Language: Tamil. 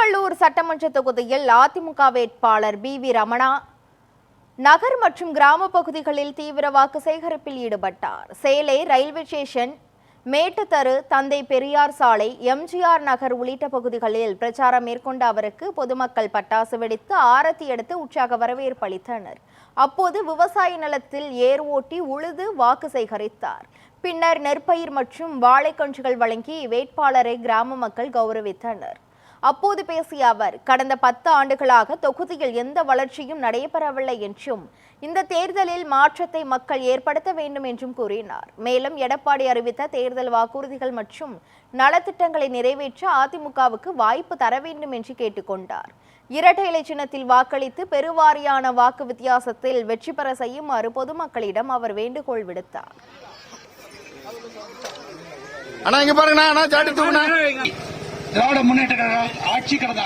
திருவள்ளூர் சட்டமன்ற தொகுதியில் அதிமுக வேட்பாளர் BV ரமணா நகர் மற்றும் கிராம பகுதிகளில் தீவிர வாக்கு சேகரிப்பில் ஈடுபட்டார். சேலை ரயில்வே ஸ்டேஷன், மேட்டுத்தரு, தந்தை பெரியார் சாலை, MGR நகர் உள்ளிட்ட பகுதிகளில் பிரச்சாரம் மேற்கொண்ட அவருக்கு பொதுமக்கள் பட்டாசு வெடித்து ஆரத்தி எடுத்து உற்சாக வரவேற்பு அளித்தனர். அப்போது விவசாய நிலத்தில் ஏர் ஓட்டி உழுது வாக்கு சேகரித்தார். பின்னர் நெற்பயிர் மற்றும் வாழைக்கன்றுகள் வழங்கி வேட்பாளரை கிராம மக்கள் கௌரவித்தனர். அப்போது பேசிய அவர், கடந்த 10 ஆண்டுகளாக தொகுதியில் எந்த வளர்ச்சியும் நடைபெறவில்லை என்றும் இந்த தேர்தலில் மாற்றத்தை மக்கள் ஏற்படுத்த வேண்டும் என்றும் கூறினார். மேலும் எடப்பாடி அறிவித்த தேர்தல் வாக்குறுதிகள் மற்றும் நலத்திட்டங்களை நிறைவேற்ற அதிமுகவுக்கு வாய்ப்பு தர வேண்டும் என்று கேட்டுக்கொண்டார். இரட்டை இலை சின்னத்தில் வாக்களித்து பெருவாரியான வாக்கு வித்தியாசத்தில் வெற்றி பெற செய்யுமாறு பொதுமக்களிடம் அவர் வேண்டுகோள் விடுத்தார். திராவிட முன்னேற்ற கழகம் ஆட்சி கடந்த